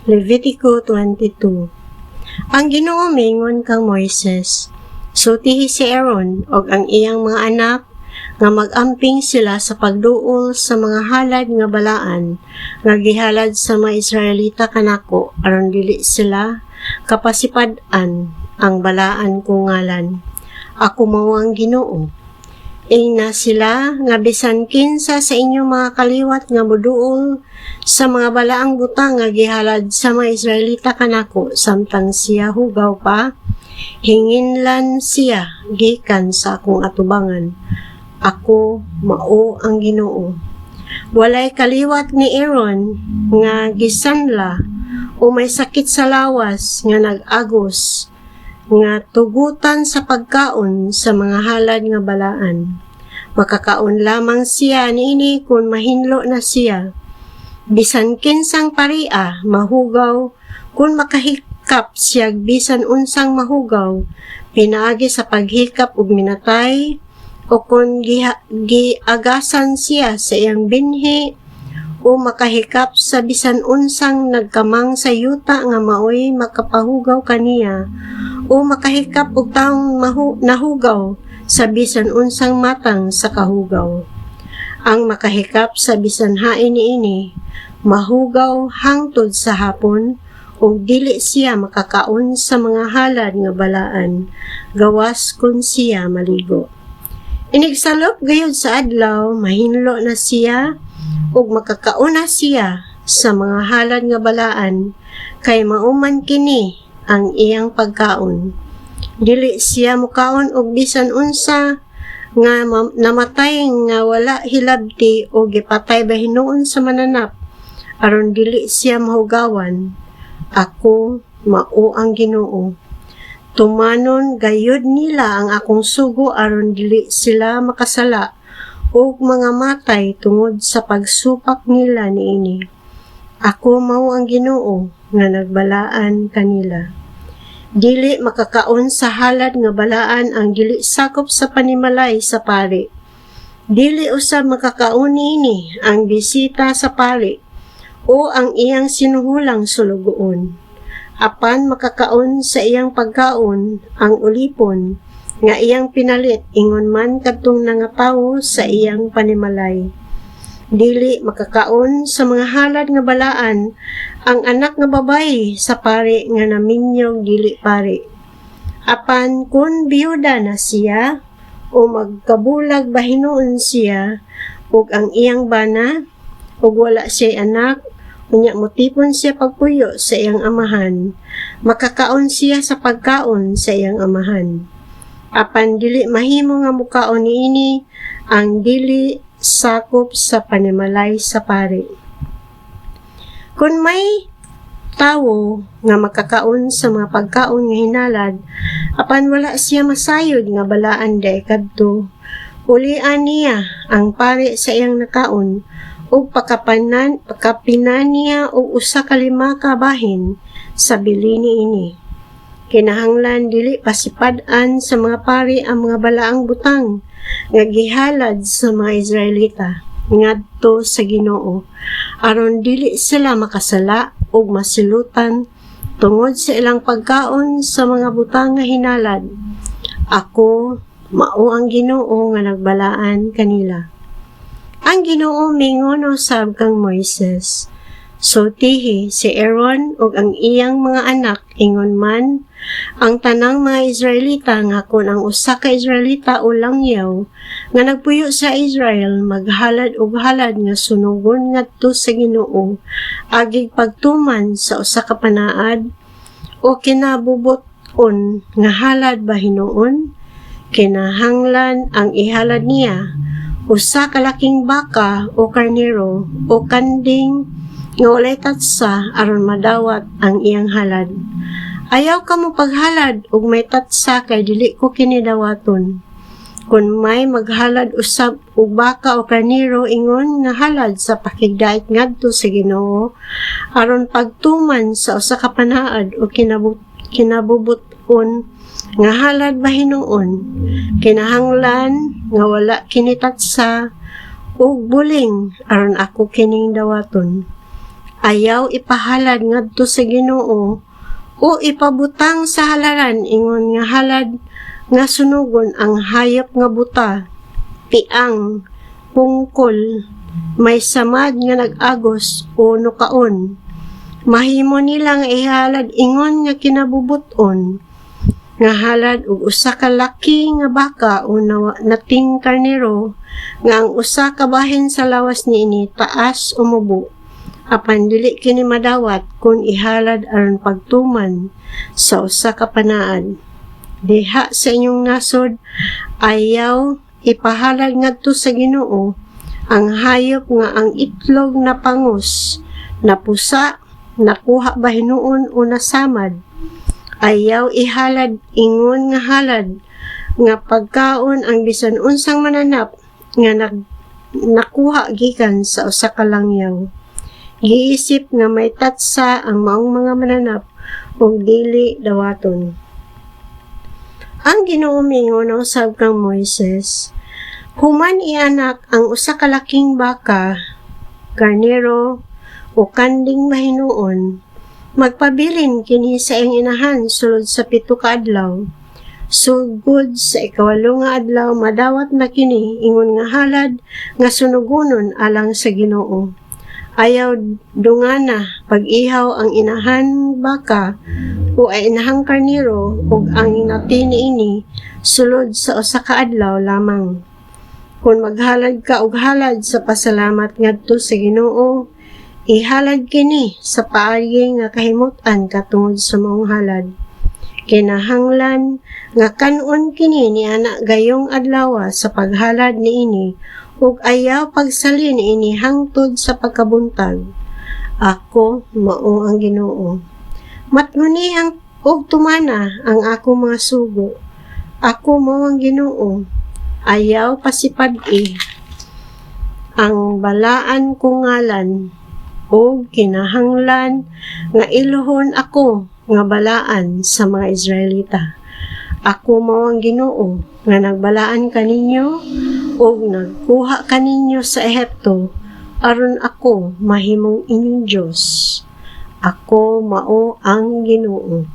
Levitico 22. Ang Ginoo mingon kang Moises, sutihi si Aaron og ang iyang mga anak nga mag-amping sila sa pagduol sa mga halad nga balaan nga gihalad sa mga Israelita kanako aron dili sila kapasipad-an ang balaan kong ngalan. Ako mao ang Ginoo. Ingna sila nga bisan kinsa sa inyong mga kaliwat nga moduol sa mga balaang butang nga gihalad sa mga Israelita kanako samtang siya hugaw pa, hinginlan siya gikan sa akong atubangan. Ako mao ang Ginoo. Walay kaliwat ni Aaron nga gisanla o may sakit sa lawas nga nag-agos nga tugutan sa pagkaon sa mga halad nga balaan. Makakaon lamang siya niini kung mahinlo na siya. Bisan kinsang paria, mahugaw, kung makahikap siya bisan unsang mahugaw, pinaagi sa paghikap ug minatay, o kung giagasan siya sa iyang binhi, o makahikap sa bisan unsang nagkamang sa yuta nga maoy makapahugaw kaniya, o makahikap og taong nahugaw sa bisan unsang matang sa kahugaw. Ang makahikap sa bisan hain niini, mahugaw hangtod sa hapon, o dili siya makakaon sa mga halad nga balaan, gawas kung siya maligo. Inigsalop gayud sa adlaw, mahinlo na siya, ug makakaon na siya sa mga halad nga balaan, kay mauman kini ang iyang pagkaon. Dili siya mukaon og bisan unsa nga namatay nga wala hilabti o gipatay bahinuon sa mananap, aron dili siya mahugawan. Ako mao ang Ginoo. Tumanon gayud nila ang akong sugo aron dili sila makasala o mga matay tungod sa pagsupak nila niini. Ako mao ang Ginoo nga nagbalaan kanila. Dili makakaon sa halad nga balaan ang dili sakop sa panimalay sa pari. Dili usab makakaon niini ang bisita sa pari o ang iyang sinuhulang sulugoon. Apan makakaon sa iyang pagkaon ang ulipon nga iyang pinalit ingon man kadtong nangapaw sa iyang panimalay. Dili makakaon sa mga halad nga balaan ang anak nga babayi sa pari nga naminyog dili pari. Apan kun biyuda na siya o magkabulag bahinuon siya ug ang iyang bana ug wala siya anak, unya motipon siya pagpuyo sa iyang amahan, makakaon siya sa pagkaon sa iyang amahan. Apan dili mahimo nga mukaon niini ang dili sakop sa panimalay sa pari. Kung may tawo nga makakaon sa mga pagkaon nga hinalad, apan wala siya masayod nga balaan day kadto, ulian niya ang pari sa iyang nakaon ug pakapinan niya og usa ka 5 ka bahin sa bili niini. Kinahanglan dili pasipad-an sa mga pari ang mga balaang butang nga gihalad sa mga Israelita ngadto sa Ginoo aron dili sila makasala ug masilutan tungod sa ilang pagkaon sa mga butang nga hinalad. Ako mao ang Ginoo nga nagbalaan kanila. Ang Ginoo mingon usab kang Moises, sutihi si Aaron ug ang iyang mga anak ingon man ang tanang mga Israelita nga kung ang usa ka Israelita o langyaw nga nagpuyo sa Israel maghalad og halad nga sunugon ngadto sa Ginoo agig pagtuman sa usa ka panaad o kinabubuton nga halad bahinuon, kinahanglan ang ihalad niya usa ka laking baka o karnero o kanding nga walay tatsa aron madawat ang iyang halad. Ayaw ka mo paghalad og may tatsa kay dili ko kini dawaton. Kung may maghalad usab og baka o karnero ingon nga halad sa pakigdait ngadto sa Ginoo aron pagtuman sa usa ka panaad o kinabubuton nga halad bahinuon, kinahanglan nga wala kini tatsa ug buling aron ako kining dawaton. ayaw ipahalad ngadto sa Ginoo o ipabutang sa halaran ingon nga halad nga sunugon ang hayop nga buta, tiang, pungkol, may samad nga nag-agos o nukaon. Mahimo nilang ihalad ingon nga kinabubuton, nga halad og usa ka laki nga baka o nating karnero, nga ang usa ka bahin sa lawas niini taas o mubo, apan dili kini madawat kung ihalad aron pagtuman sa usa ka panaan. Diha sa inyong nasod, ayaw ipahalad ngadto sa Ginoo ang hayop nga ang itlog na pangus, napusa, nakuha ba hinuon o nasamad. Ayaw ihalad ingon nga halad nga pagkaon ang bisan unsang mananap nga nakuha gikan sa usa ka langyaw. Giisip nga may tatsa ang maong mga mananap ug dili dawaton. Ang Ginoo mingon usab kang Moises, human ianak ang usa ka laking baka, karnero o kanding mahinuon, magpabilin kini sa iyang inahan sulod sa 7 ka adlaw. Sugod sa 8 nga adlaw madawat na kini ingon nga halad nga sunugonon alang sa Ginoo. Ayaw dungana pag-ihaw ang inahan baka o ay inahang karnero ug ang inati niini sulod sa usa ka adlaw lamang. Kung maghalad ka og halad sa pasalamat ngadto sa Ginoo, ihalad kini sa paagi nga kahimut-an katungod sa maong halad. Kinahanglan nga kanon kini ni ana gayong adlaw sa paghalad niini ug ayaw pagsalin ini hangtod sa pagkabuntag. Ako mao ang Ginoo. Matngunihang og tumana ang ako mga sugo. Ako mao ang Ginoo. Ayaw pasipad-i. Ang balaan ko ngalan o kinahanglan nga iluhon ako nga balaan sa mga Israelita. Ako mao ang Ginoo nga nagbalaan kaninyo o nagkuha kaninyo sa Ehipto aron ako mahimong inyong Dios. Ako mao ang Ginoo.